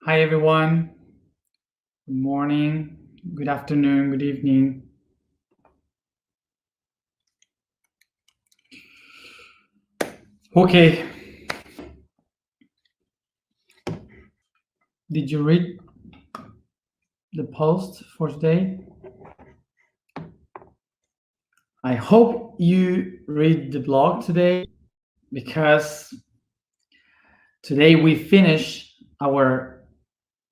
Hi, everyone. Good morning, good afternoon, good evening. Okay. Did you read the post for today? I hope you read the blog today because today we finish our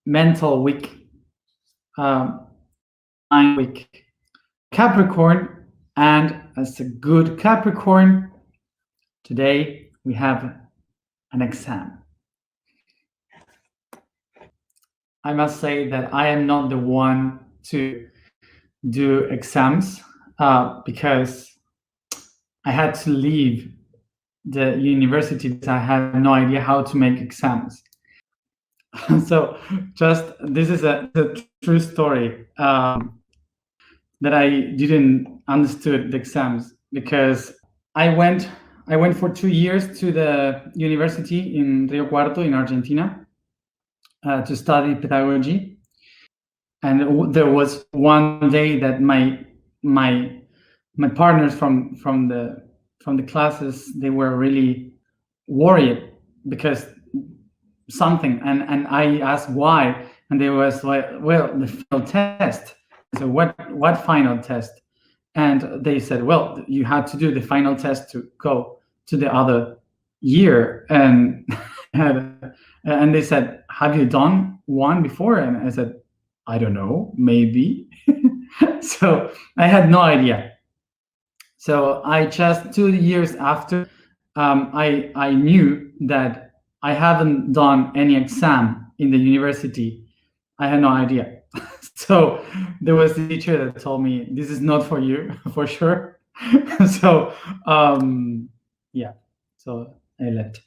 mental week, 9-week Capricorn, and as a good Capricorn, today we have an exam. I must say that I am not the one to do exams because I had to leave the university because I had no idea how to make exams. So just this is a true story that I didn't understood the exams because I went for 2 years to the university in Rio Cuarto in Argentina to study pedagogy, and there was one day that my partners from the classes, they were really worried because something, and I asked why, and they was like, well, the final test. So what final test? And they said, well, you had to do the final test to go to the other year. And and they said, have you done one before? And I said, I don't know, maybe. So I had no idea. So I just 2 years after, I knew that I haven't done any exam in the university. I had no idea. So there was a teacher that told me, this is not for you, for sure. So yeah, so I left.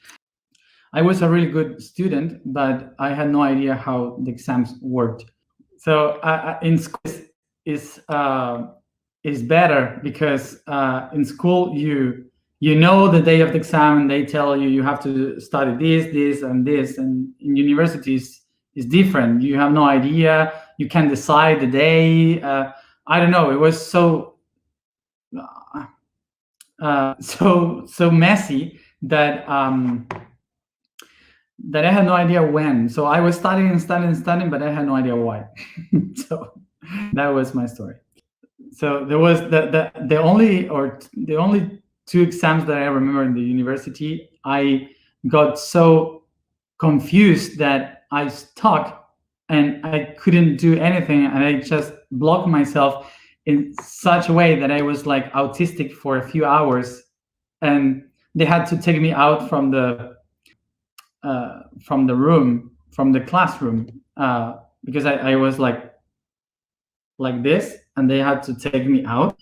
I was a really good student, but I had no idea how the exams worked. So in school is better because in school you know the day of the exam and they tell you have to study this and this, and in universities is different. You have no idea. You can decide the day. I don't know. It was so messy that that I had no idea when. So I was studying, but I had no idea why. So that was my story. So there was the only 2 exams that I remember in the university. I got so confused that I stuck and I couldn't do anything, and I just blocked myself in such a way that I was like autistic for a few hours, and they had to take me out from the room, from the classroom, because I was like this, and they had to take me out.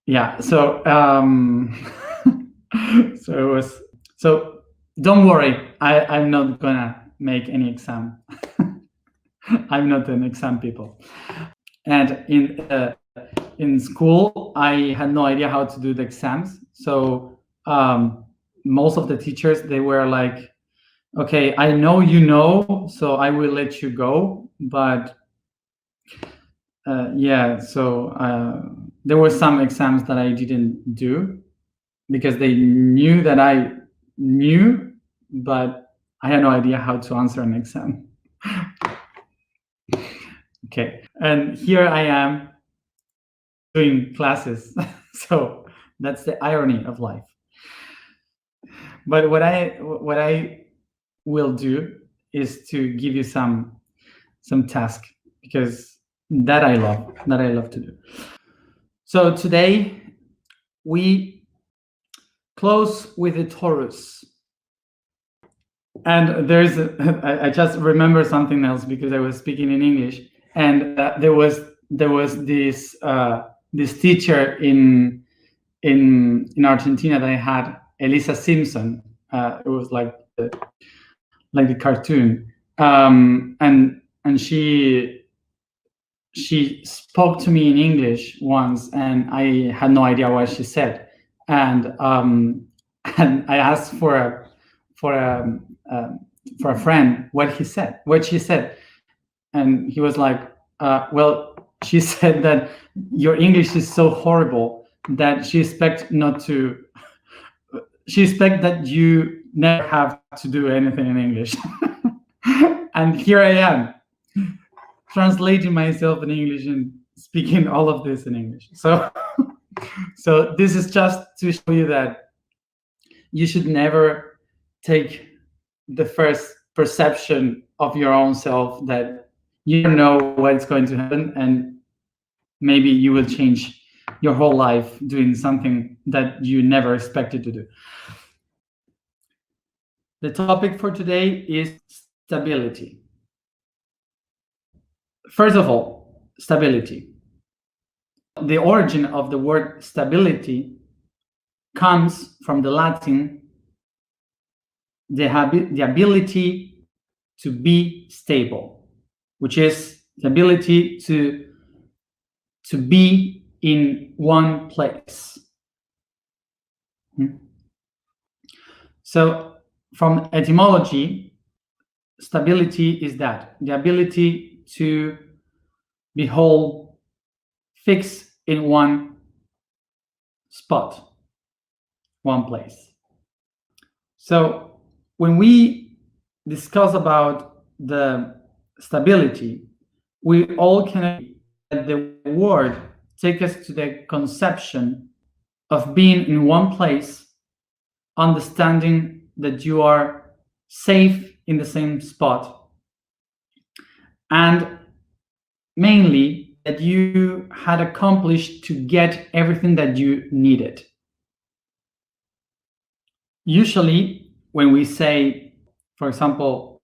Yeah, so so it was, so don't worry, I'm not gonna make any exam. I'm not an exam people. And in school I had no idea how to do the exams, so most of the teachers, they were like, okay, I know you know, so I will let you go, but yeah, so there were some exams that I didn't do because they knew that I knew, but I had no idea how to answer an exam. Okay, and here I am doing classes. So that's the irony of life. But what I will do is to give you some task, because that I love to do. So today we close with the Taurus. And there's I just remember something else because I was speaking in English, and there was this teacher in Argentina that I had, Elisa Simpson. It was like the cartoon, and she spoke to me in English once, and I had no idea what she said, and I asked for a for a friend what she said, and he was like, well, she said that your English is so horrible that she expect that you never have to do anything in English. And here I am, translating myself in English and speaking all of this in English. So this is just to show you that you should never take the first perception of your own self that you don't know what's going to happen, and maybe you will change your whole life doing something that you never expected to do. The topic for today is stability. First of all, stability. The origin of the word stability comes from the Latin, the ability to be stable, which is the ability to be in one place. So from etymology, stability is that, the ability to be whole, fixed in one spot, one place. So when we discuss about the stability, we all can agree that the word takes us to the conception of being in one place, understanding that you are safe in the same spot, and mainly that you had accomplished to get everything that you needed. Usually, when we say, for example,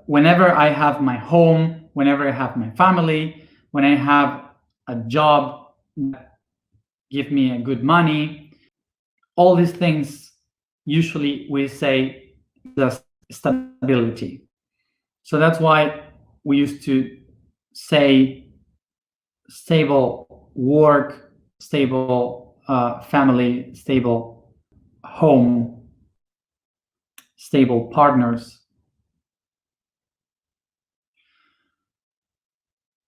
whenever I have my home, whenever I have my family, when I have a job that give me a good money, all these things, usually we say the stability. So that's why we used to say stable work, stable family, stable home, stable partners.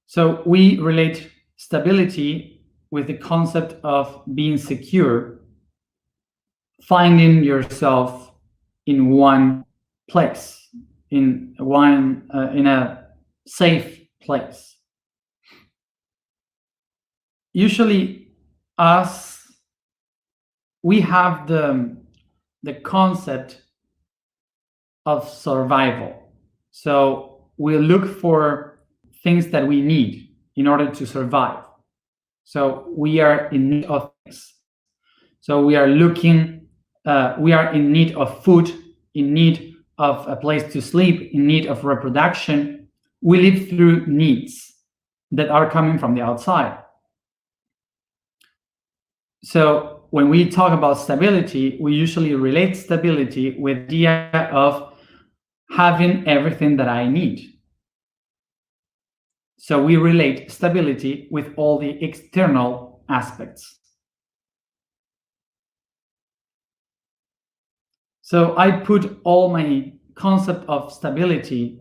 So we relate stability with the concept of being secure, finding yourself in one place, in a safe place. Usually, we have the concept of survival. So we look for things that we need in order to survive. So we are in need of things. So we are in need of food, in need of a place to sleep, in need of reproduction. We live through needs that are coming from the outside. So when we talk about stability, we usually relate stability with the idea of having everything that I need. So we relate stability with all the external aspects. So I put all my concept of stability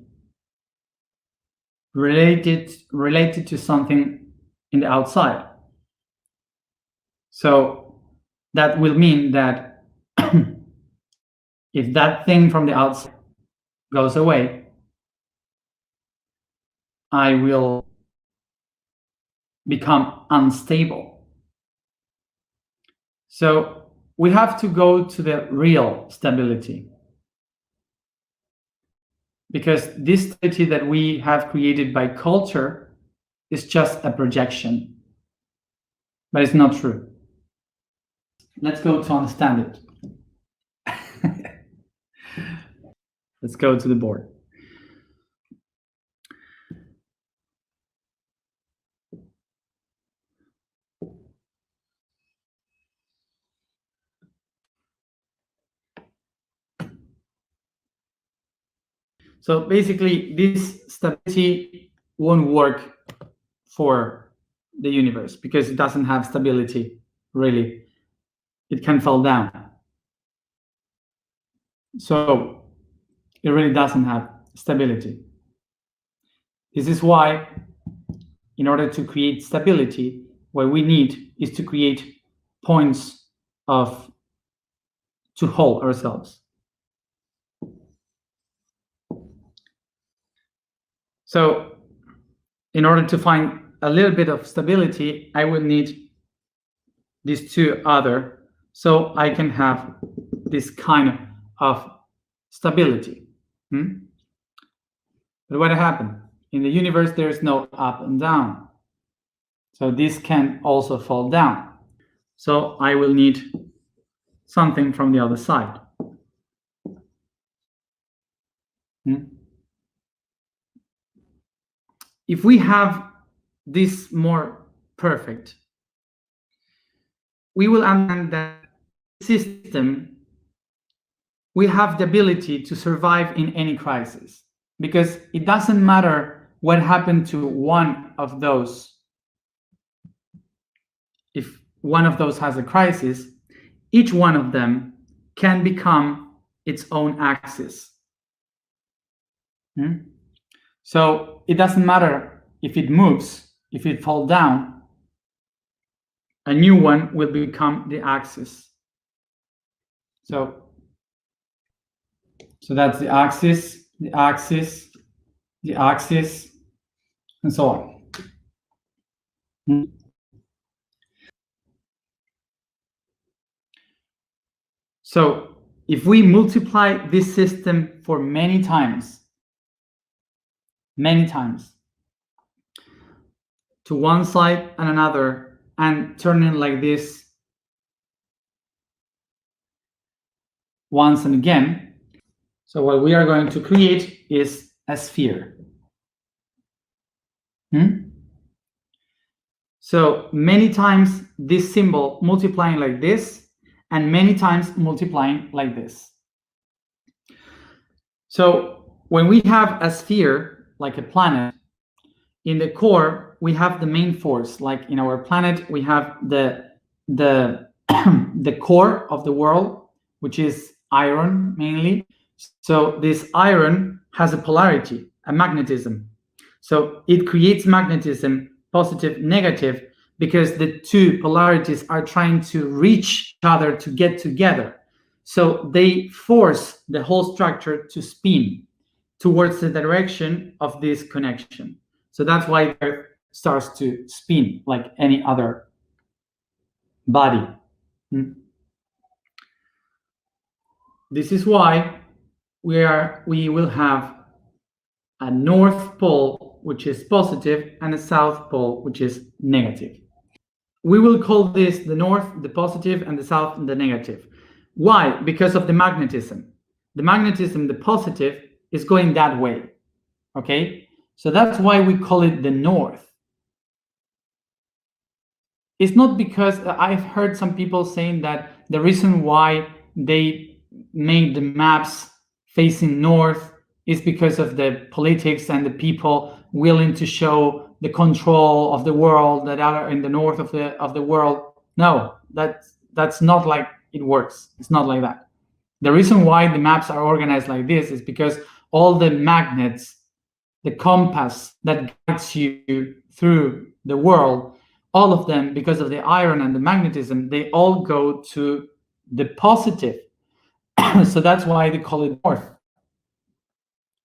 related to something in the outside. So that will mean that if that thing from the outside goes away, I will become unstable. So we have to go to the real stability, because this stability that we have created by culture is just a projection, but it's not true. Let's go to understand it. Let's go to the board. So basically, this stability won't work for the universe because it doesn't have stability, really. It can fall down. So it really doesn't have stability. This is why, in order to create stability, what we need is to create points to hold ourselves. So in order to find a little bit of stability, I will need these two other, so I can have this kind of stability. But what happened? In the universe, there is no up and down. So this can also fall down. So I will need something from the other side. If we have this more perfect, we will understand that system, we have the ability to survive in any crisis, because it doesn't matter what happened to one of those. If one of those has a crisis, each one of them can become its own axis. So it doesn't matter if it moves, if it falls down, a new one will become the axis. So that's the axis, the axis, the axis, and so on. So if we multiply this system for many times, to one side and another, and turn it like this once and again, so what we are going to create is a sphere. So many times this symbol multiplying like this, and many times multiplying like this. So when we have a sphere, like a planet, in the core, we have the main force. Like in our planet, we have the the core of the world, which is iron mainly. So this iron has a polarity, a magnetism. So it creates magnetism, positive, negative, because the two polarities are trying to reach each other to get together. So they force the whole structure to spin towards the direction of this connection. So that's why the Earth starts to spin like any other body. This is why we will have a North Pole, which is positive, and a South Pole, which is negative. We will call this the North, the positive, and the South, the negative. Why? Because of the magnetism. The magnetism, the positive, is going that way. Okay? So that's why we call it the North. It's not because I've heard some people saying that the reason why they made the maps facing north is because of the politics and the people willing to show the control of the world that are in the north of the world. No, that's not like it works. It's not like that. The reason why the maps are organized like this is because all the magnets, the compass that guides you through the world, all of them, because of the iron and the magnetism, they all go to the positive. So that's why they call it north.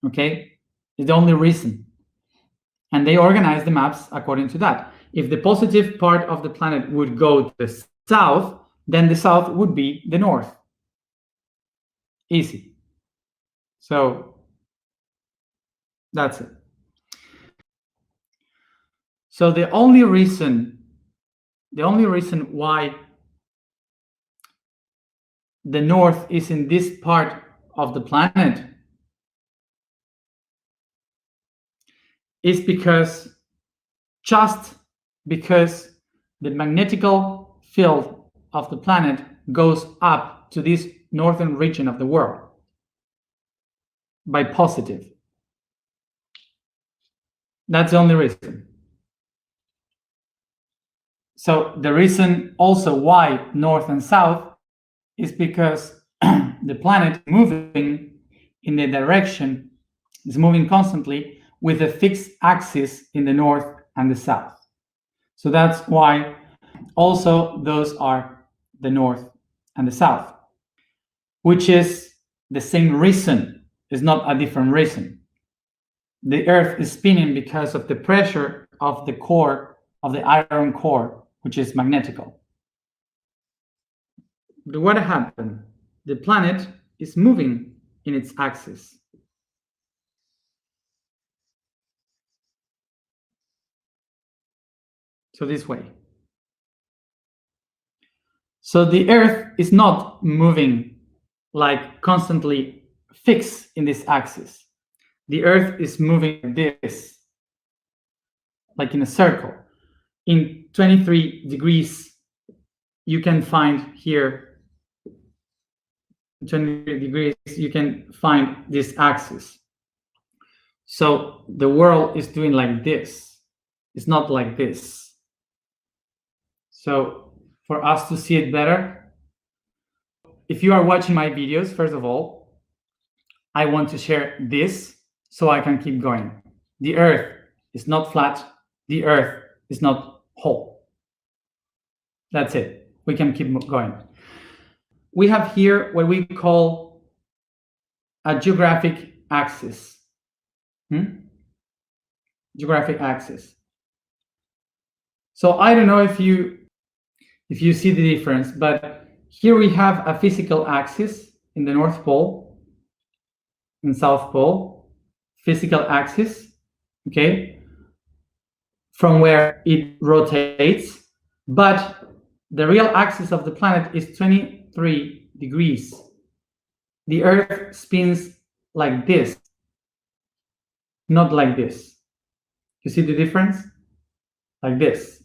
Okay? It's the only reason. And they organize the maps according to that. If the positive part of the planet would go to the south, then the south would be the north. Easy. So that's it. So the only reason why the north is in this part of the planet is just because the magnetical field of the planet goes up to this northern region of the world by positive. That's the only reason. So the reason also why north and south is because the planet moving in the direction, is moving constantly with a fixed axis in the north and the south. So that's why also those are the north and the south, which is the same reason, is not a different reason. The Earth is spinning because of the pressure of the core, of the iron core, which is magnetical. But what happened? The planet is moving in its axis. So this way. So the Earth is not moving like constantly fixed in this axis. The Earth is moving like this, like in a circle. In 23 degrees, you can find here, 23 degrees, you can find this axis. So the world is doing like this. It's not like this. So for us to see it better, if you are watching my videos, first of all, I want to share this so I can keep going. The Earth is not flat. The Earth is not whole. That's it. We can keep going. We have here what we call a geographic axis. Geographic axis. So I don't know if you see the difference, but here we have a physical axis in the North Pole and South Pole, physical axis, okay, from where it rotates, but the real axis of the planet is 23 degrees. The Earth spins like this, not like this. You see the difference? Like this.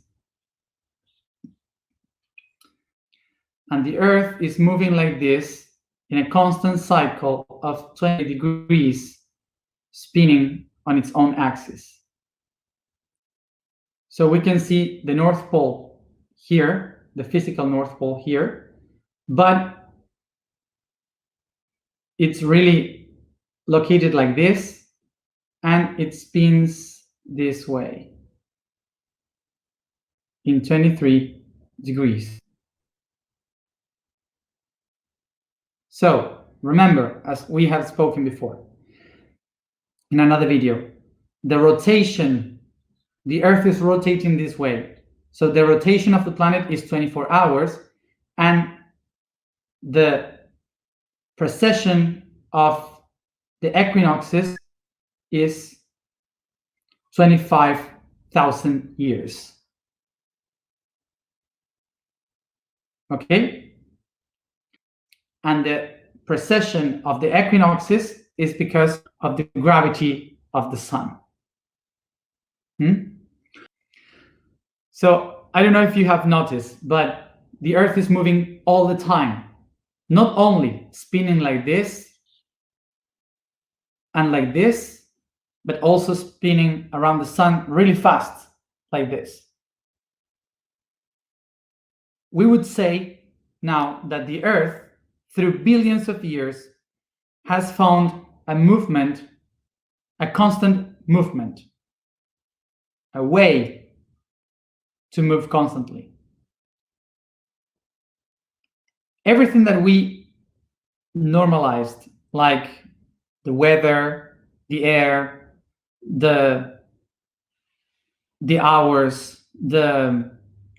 And the Earth is moving like this in a constant cycle of 20 degrees, spinning on its own axis. So we can see the North Pole here, the physical North Pole here, but it's really located like this, and it spins this way in 23 degrees. So remember, as we have spoken before in another video, the rotation, the Earth is rotating this way. So the rotation of the planet is 24 hours, and the precession of the equinoxes is 25,000 years. Okay? And the precession of the equinoxes is because of the gravity of the sun. So I don't know if you have noticed, but the Earth is moving all the time, not only spinning like this and like this, but also spinning around the sun really fast, like this. We would say now that the Earth, through billions of years, has found a movement, a constant movement, a way to move constantly. Everything that we normalized, like the weather, the air, the hours, the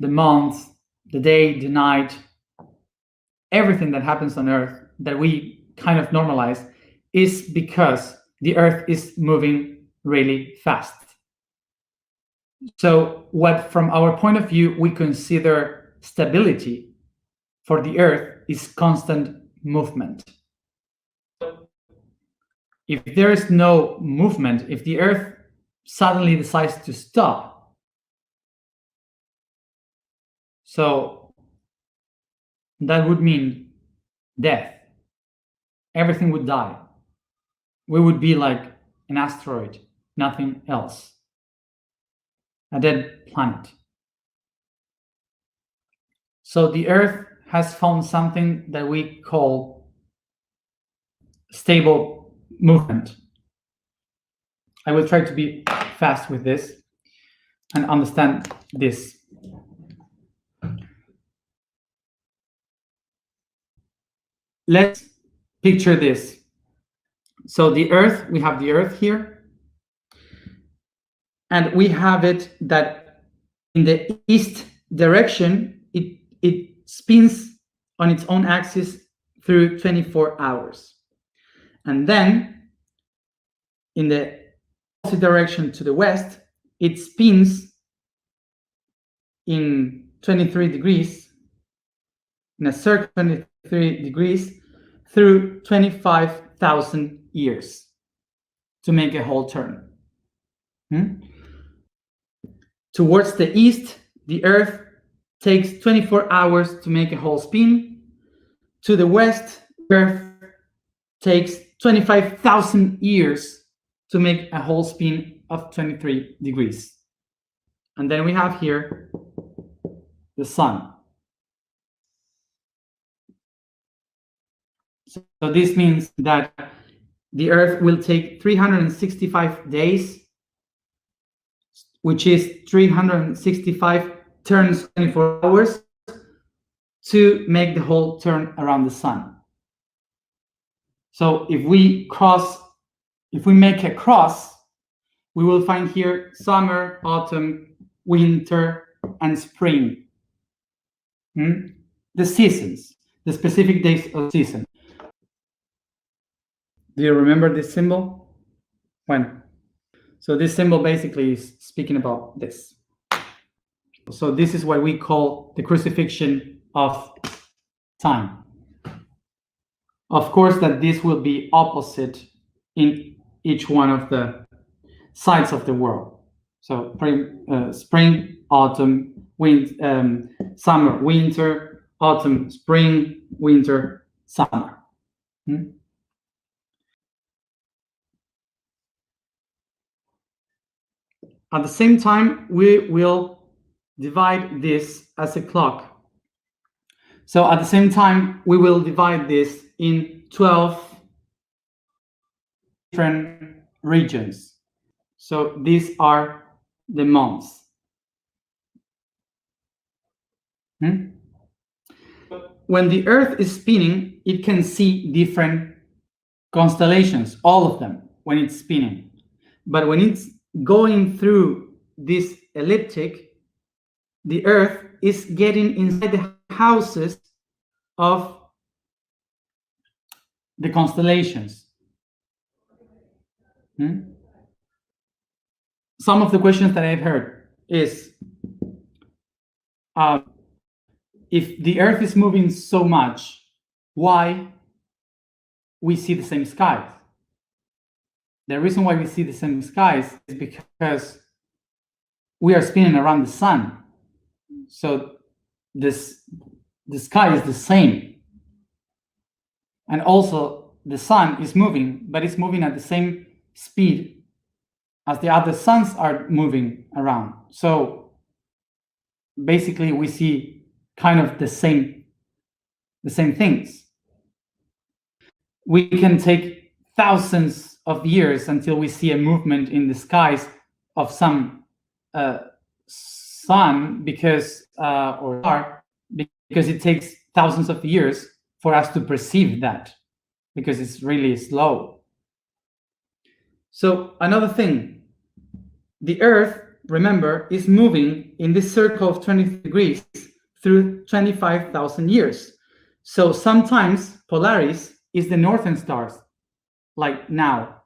month, the day, the night, everything that happens on Earth that we kind of normalize is because the Earth is moving really fast. So what, from our point of view, we consider stability for the Earth is constant movement. If there is no movement, if the Earth suddenly decides to stop, so that would mean death. Everything would die. We would be like an asteroid, nothing else. A dead planet. So the Earth has found something that we call stable movement. I will try to be fast with this and understand this. Let's picture this. So the Earth, we have the Earth here, and we have it that in the east direction, it spins on its own axis through 24 hours. And then in the opposite direction to the west, it spins in 23 degrees, in a circle 23 degrees, through 25,000 years to make a whole turn. Towards the east, the Earth takes 24 hours to make a whole spin. To the west, Earth takes 25,000 years to make a whole spin of 23 degrees. And then we have here the sun. So this means that the Earth will take 365 days, which is 365 turns 24 hours, to make the whole turn around the sun. So if we make a cross, we will find here summer, autumn, winter, and spring. The seasons, the specific days of the season. Do you remember this symbol? When? So this symbol basically is speaking about this. So this is what we call the crucifixion of time. Of course, that this will be opposite in each one of the sides of the world. So spring, autumn, summer, winter, autumn, spring, winter, summer. At the same time, we will divide this as a clock. So at the same time, we will divide this in 12 different regions. So these are the months. When the Earth is spinning, it can see different constellations, all of them, when it's spinning. But when it's going through this ecliptic, the Earth is getting inside the houses of the constellations. Some of the questions that I've heard is, if the Earth is moving so much, why we see the same skies? The reason why we see the same skies is because we are spinning around the sun. So the sky is the same. And also the sun is moving, but it's moving at the same speed as the other suns are moving around. So basically we see kind of the same things. We can take thousands of years until we see a movement in the skies of some sun because or star, because it takes thousands of years for us to perceive that, because it's really slow. So another thing, the Earth, remember, is moving in this circle of 20 degrees through 25,000 years. So sometimes Polaris is the northern stars, like now,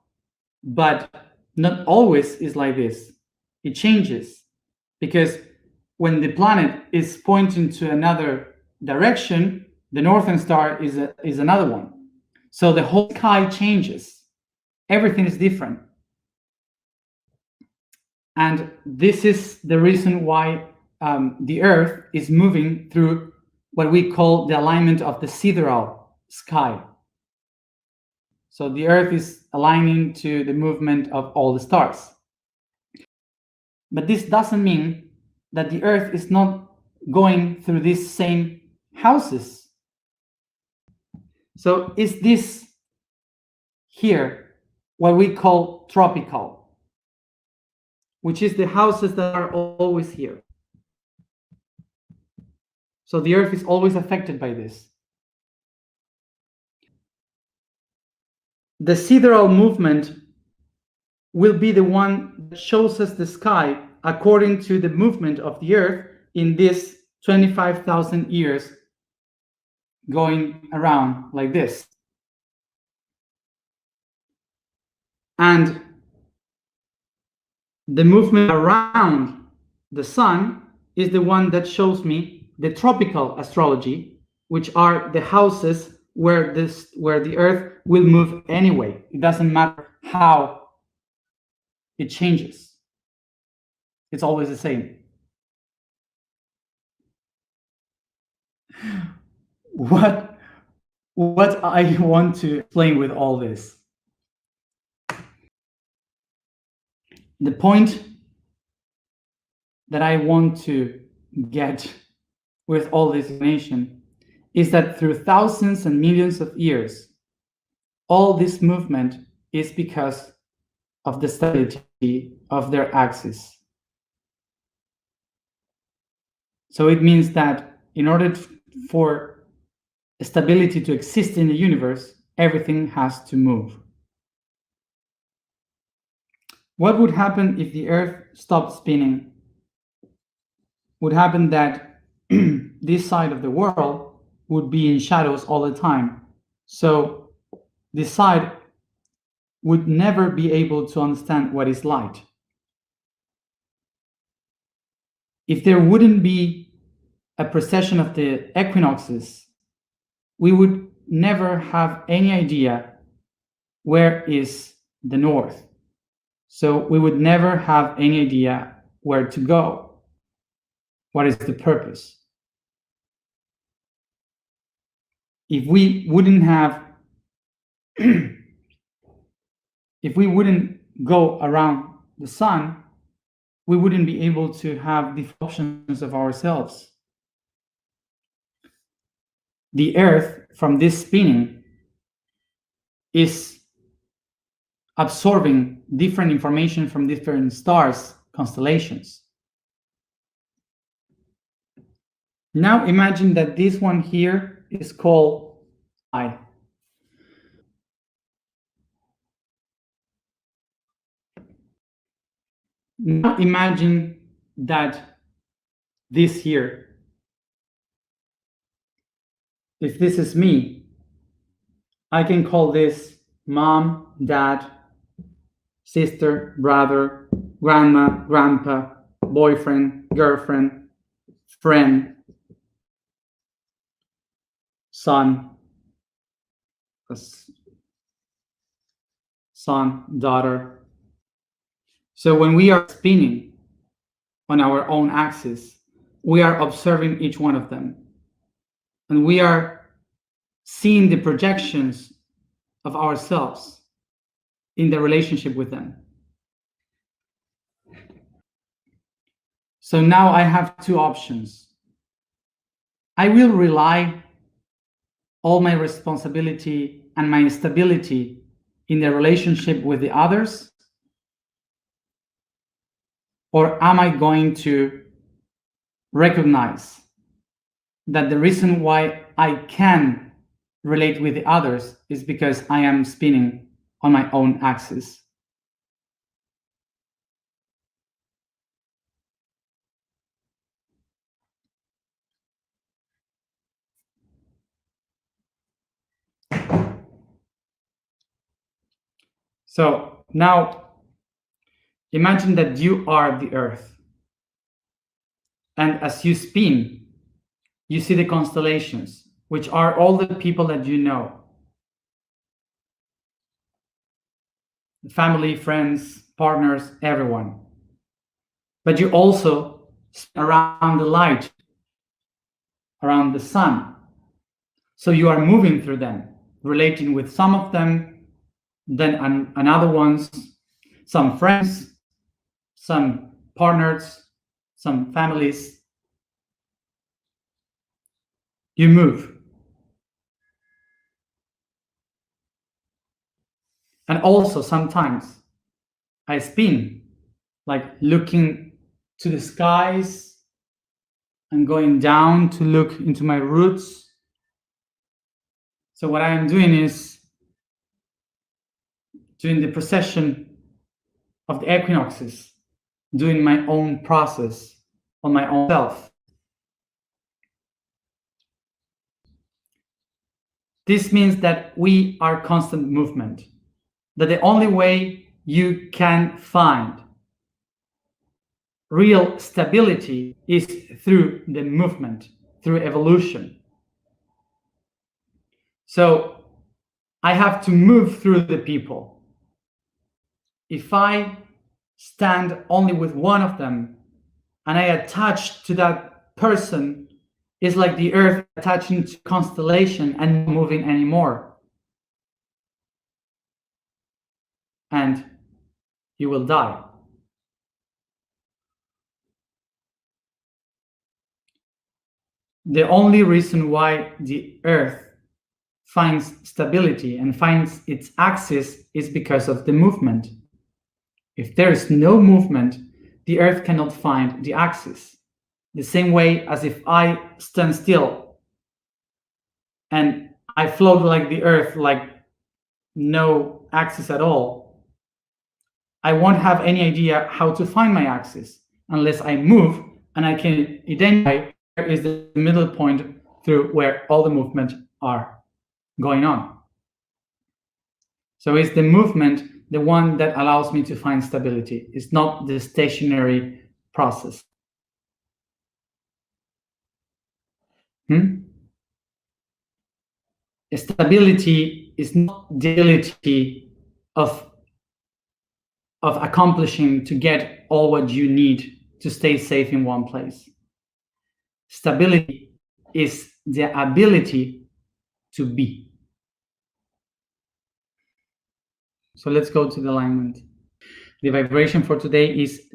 but not always is like this. It changes, because when the planet is pointing to another direction, the northern star is another one. So the whole sky changes. Everything is different. And this is the reason why the Earth is moving through what we call the alignment of the sidereal sky. So the Earth is aligning to the movement of all the stars. But this doesn't mean that the Earth is not going through these same houses. So is this here what we call tropical, which is the houses that are always here. So the Earth is always affected by this. The sidereal movement will be the one that shows us the sky according to the movement of the Earth in this 25,000 years going around like this. And the movement around the sun is the one that shows me the tropical astrology, which are the houses where the Earth will move anyway. It doesn't matter how it changes. It's always the same. What I want to explain with all this, the point that I want to get with all this information is that through thousands and millions of years, all this movement is because of the stability of their axis. So it means that in order for stability to exist in the universe, everything has to move. What would happen if the Earth stopped spinning? Would happen that this side of the world would be in shadows all the time. So this side would never be able to understand what is light. If there wouldn't be a precession of the equinoxes, we would never have any idea where is the north. So we would never have any idea where to go. What is the purpose? If we wouldn't have, if we wouldn't go around the sun, we wouldn't be able to have the options of ourselves. The Earth, from this spinning, is absorbing different information from different stars, constellations. Now imagine that this one here is called I. Now imagine that this here, if this is me, I can call this mom, dad, sister, brother, grandma, grandpa, boyfriend, girlfriend, friend, son, daughter. So when we are spinning on our own axis, we are observing each one of them. And we are seeing the projections of ourselves in the relationship with them. So now I have two options. I will rely all my responsibility and my stability in the relationship with the others? Or am I going to recognize that the reason why I can relate with the others is because I am spinning on my own axis? So now imagine that you are the Earth. And as you spin, you see the constellations, which are all the people that you know. Family, friends, partners, everyone. But you also spin around the light, around the sun. So you are moving through them, relating with some of them, then another ones, some friends, some partners, some families. You move. And also sometimes I spin, like looking to the skies and going down to look into my roots. So what I am doing is doing the precession of the equinoxes, doing my own process on my own self. This means that we are constant movement, that the only way you can find real stability is through the movement, through evolution. So I have to move through the people. If I stand only with one of them and I attach to that person, it's like the earth attaching to constellation and not moving anymore. And you will die. The only reason why the earth finds stability and finds its axis is because of the movement. If there is no movement, the earth cannot find the axis. The same way as if I stand still and I float like the earth, like no axis at all, I won't have any idea how to find my axis unless I move and I can identify where is the middle point through where all the movement are going on. So it's the movement, the one that allows me to find stability. It's not the stationary process. Stability is not the ability of accomplishing to get all what you need to stay safe in one place. Stability is the ability to be. So let's go to the alignment. The vibration for today is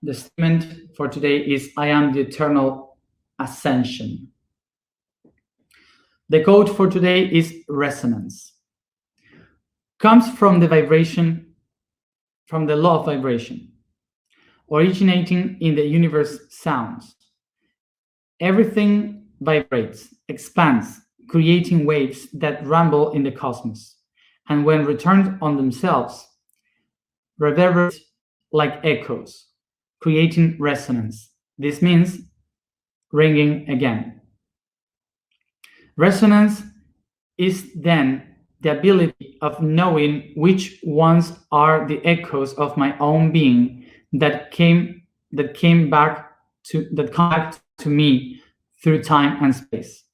the statement for today is I am the eternal ascension. The code for today is resonance. Comes from the vibration, from the law of vibration, originating in the universe sounds. Everything vibrates, expands, creating waves that rumble in the cosmos, and when returned on themselves, reverberate like echoes, creating resonance. This means ringing again. Resonance is then the ability of knowing which ones are the echoes of my own being that come back to me through time and space.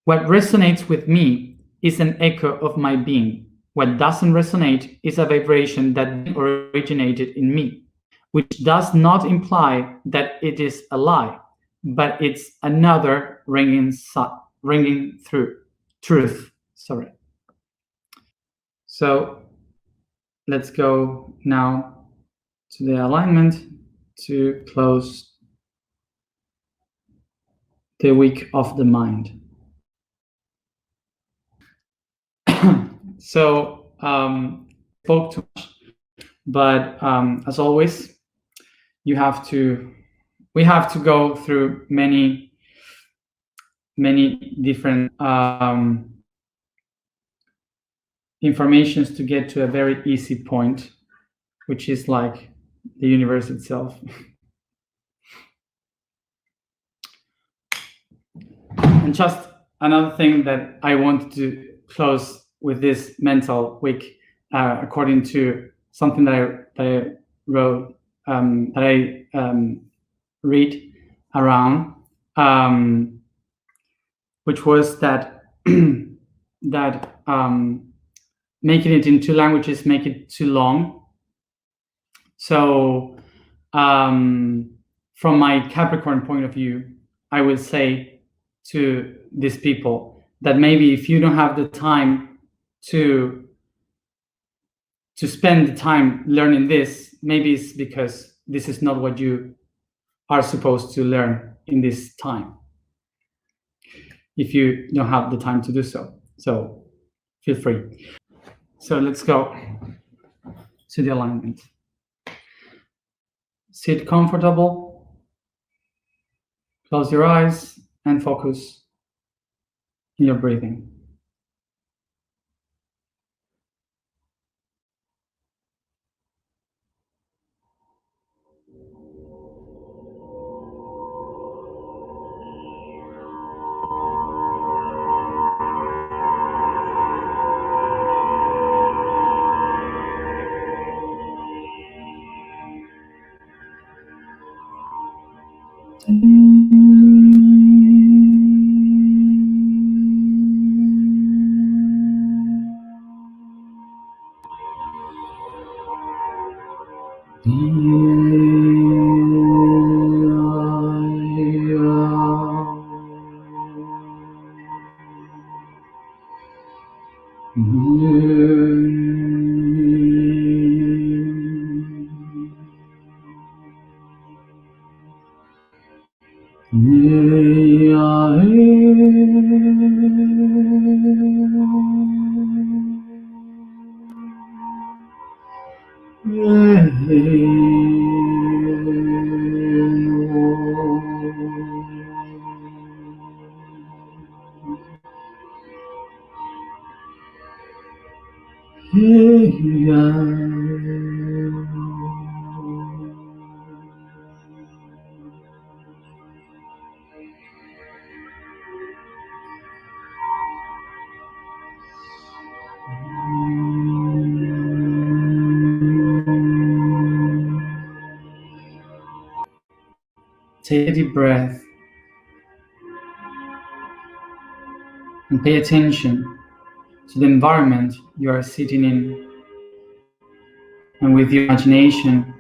What resonates with me is an echo of my being. What doesn't resonate is a vibration that originated in me, which does not imply that it is a lie, but it's another ringing through truth. Sorry. So let's go now to the alignment to close the week of the mind. So spoke too much, but as always, we have to go through many different informations to get to a very easy point, which is like the universe itself. And just another thing that I want to close with this mental week, according to something that I wrote, that I read around, which was that that making it in two languages make it too long. So from my Capricorn point of view, I would say to these people that maybe if you don't have the time to spend the time learning this, maybe it's because this is not what you are supposed to learn in this time. if you don't have the time to do so. So feel free. So let's go to the alignment. Sit comfortable, close your eyes, and focus on your breathing. Take a deep breath and pay attention to the environment you are sitting in. And with your imagination,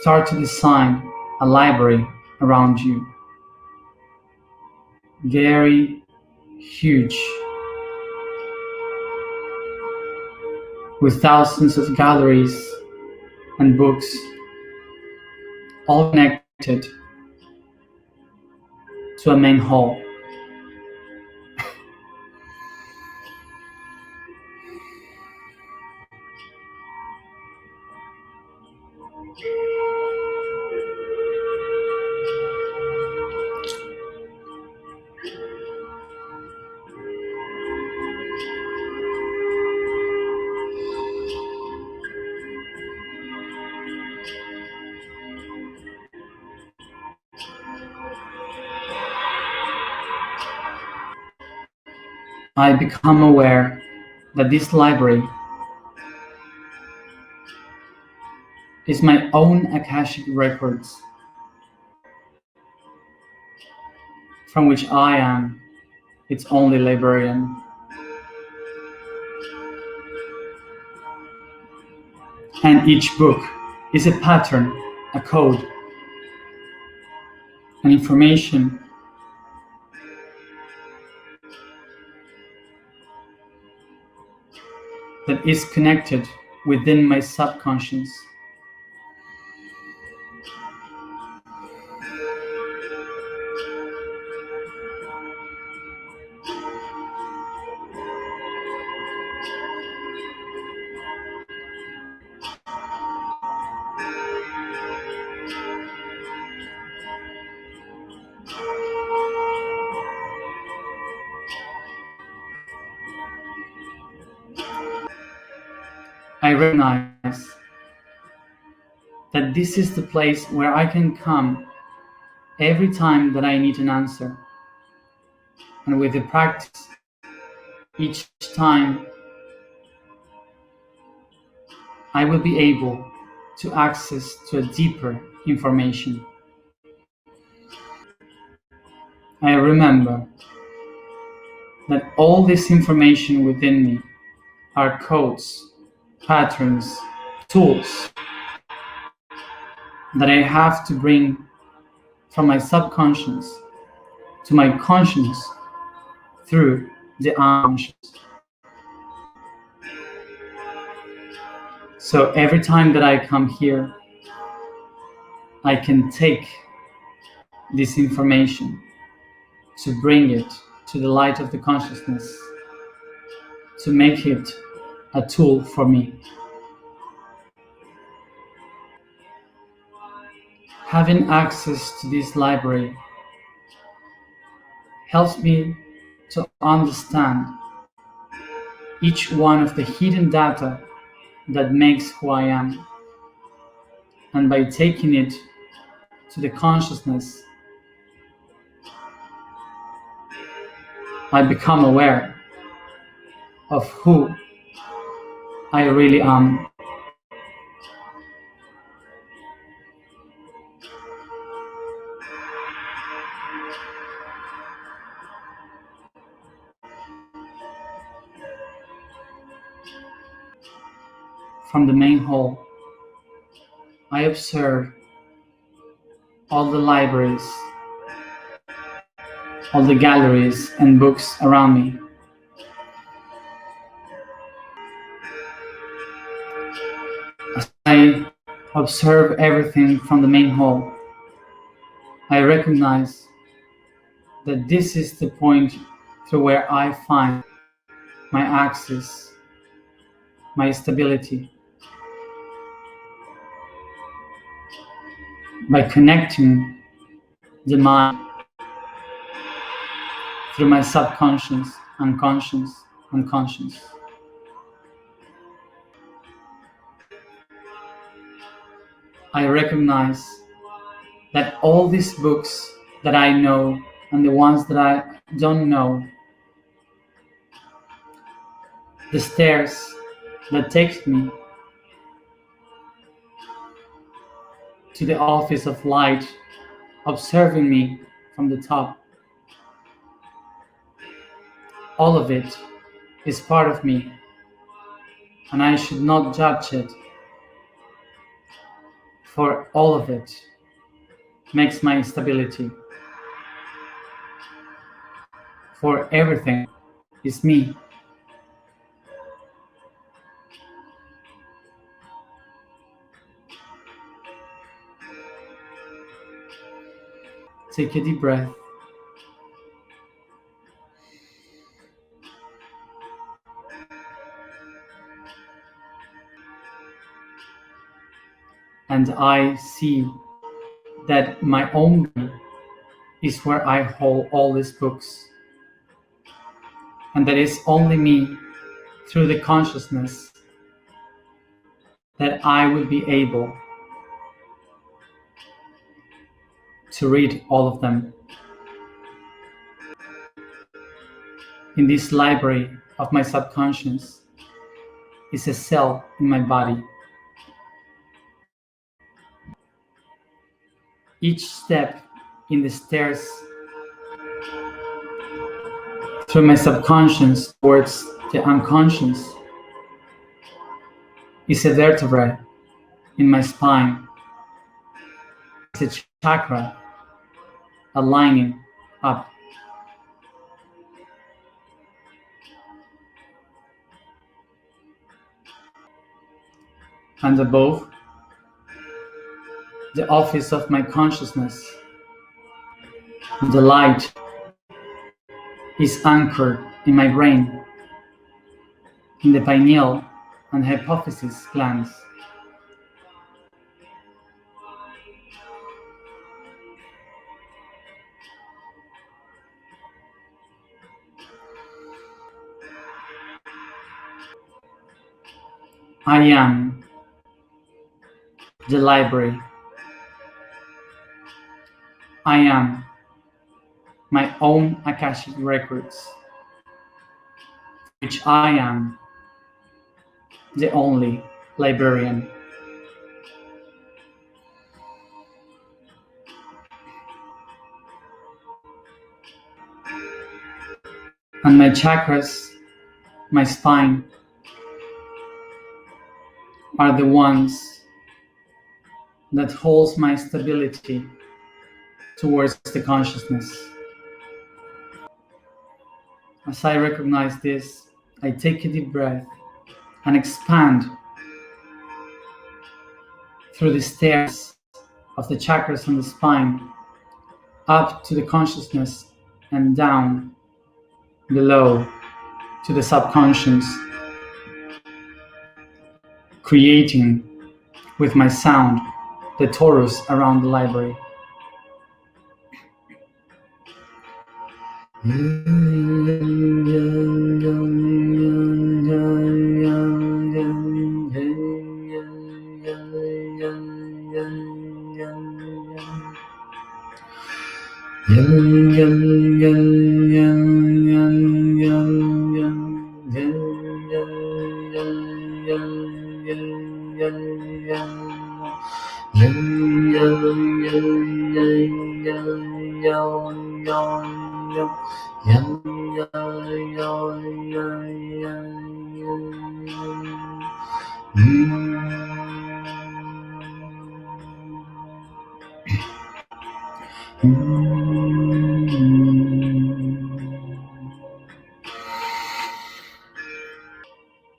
start to design a library around you. Very huge, with thousands of galleries and books, all connected to a main hall. I become aware that this library is my own Akashic records, from which I am its only librarian. And each book is a pattern, a code, an information that is connected within my subconscious. I recognize that this is the place where I can come every time that I need an answer. And with the practice, each time I will be able to access to a deeper information. I remember that all this information within me are codes, patterns, tools that I have to bring from my subconscious to my conscious through the unconscious. So every time that I come here, I can take this information to bring it to the light of the consciousness, to make it a tool for me. Having access to this library helps me to understand each one of the hidden data that makes who I am. And by taking it to the consciousness, I become aware of who I really am. From the main hall, I observe all the libraries, all the galleries and books around me. As I observe everything from the main hall, I recognize that this is the point through where I find my access, my stability. By connecting the mind through my subconscious, unconscious, I recognize that all these books that I know and the ones that I don't know, the stairs that takes me to the office of light, observing me from the top, all of it is part of me, and I should not judge it, for all of it makes my stability. For everything is me. Take a deep breath. And I see that my own body is where I hold all these books. And that is only me, through the consciousness, that I will be able to read all of them. In this library of my subconscious is a cell in my body. Each step in the stairs through my subconscious towards the unconscious is a vertebra in my spine. It's a chakra aligning up. And above, the office of my consciousness, the light is anchored in my brain, in the pineal and hypophysis glands. I am the library. I am my own Akashic records, which I am the only librarian. And my chakras, my spine, are the ones that holds my stability towards the consciousness. As I recognize this, I take a deep breath and expand through the stairs of the chakras and the spine up to the consciousness and down below to the subconscious, creating with my sound the torus around the library.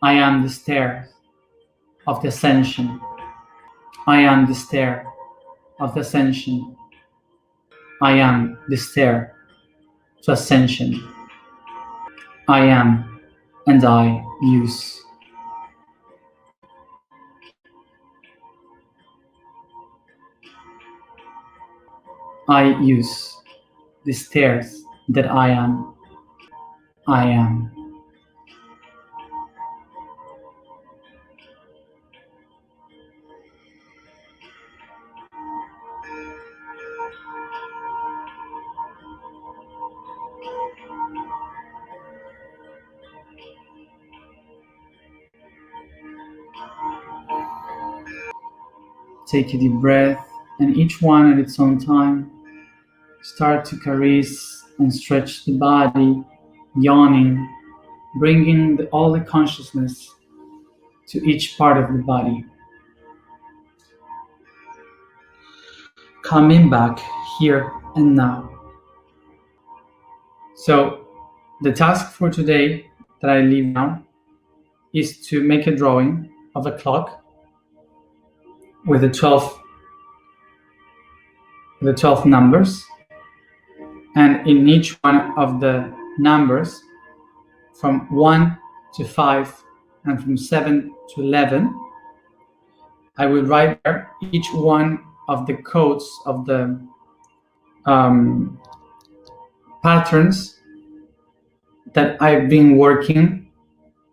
I am the stair of the ascension. I am the stair of the ascension. I am the stair to ascension. I am and I use. I use the stairs that I am. I am. Take a deep breath, and each one at its own time, start to caress and stretch the body, yawning, bringing all the consciousness to each part of the body. Coming back here and now. So, the task for today that I leave now is to make a drawing of a clock with the 12 numbers, and in each one of the numbers from 1 to 5 and from 7 to 11, I will write there each one of the codes of the patterns that I've been working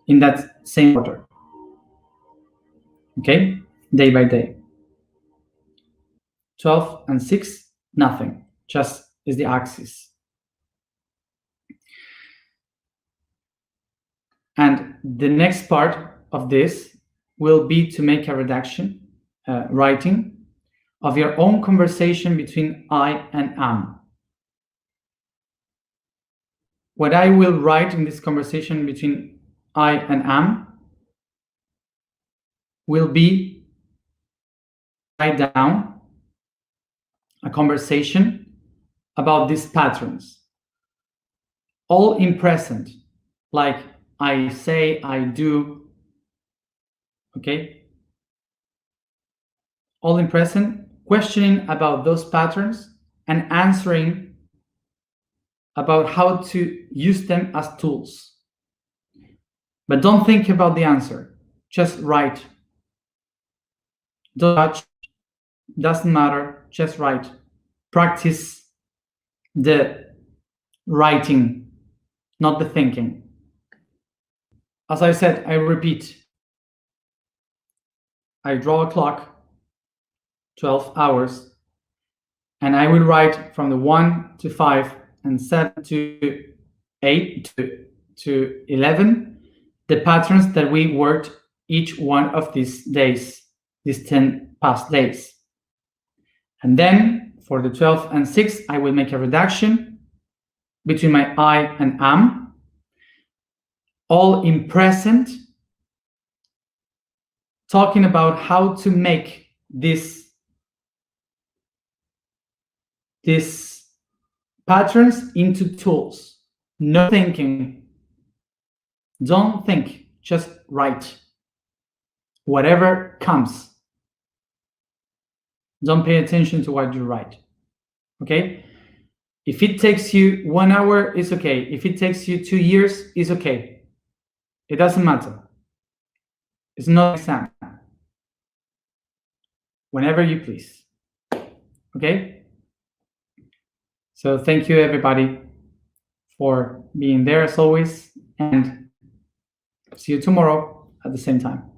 in that same order. Okay, day by day. 12 and 6, nothing, just is the axis. And the next part of this will be to make a redaction, writing of your own conversation between I and am. What I will write in this conversation between I and am will be write down a conversation about these patterns, all in present, like I say, I do, okay? All in present, questioning about those patterns and answering about how to use them as tools. But don't think about the answer, just write. Don't touch, doesn't matter, just write. Practice the writing, not the thinking. As I said, I repeat, I draw a clock, 12 hours, and I will write from the 1 to 5 and 7 to 8 to 11, the patterns that we worked each one of these days, these 10 past days. And then for the 12 and 6, I will make a reduction between my I and am, all in present, talking about how to make these patterns into tools. No thinking. Don't think, just write. Whatever comes. Don't pay attention to what you write. Okay? If it takes you 1 hour, it's okay. If it takes you 2 years, it's okay. It doesn't matter. It's not an exam. Whenever you please. Okay? So thank you, everybody, for being there as always, and see you tomorrow at the same time.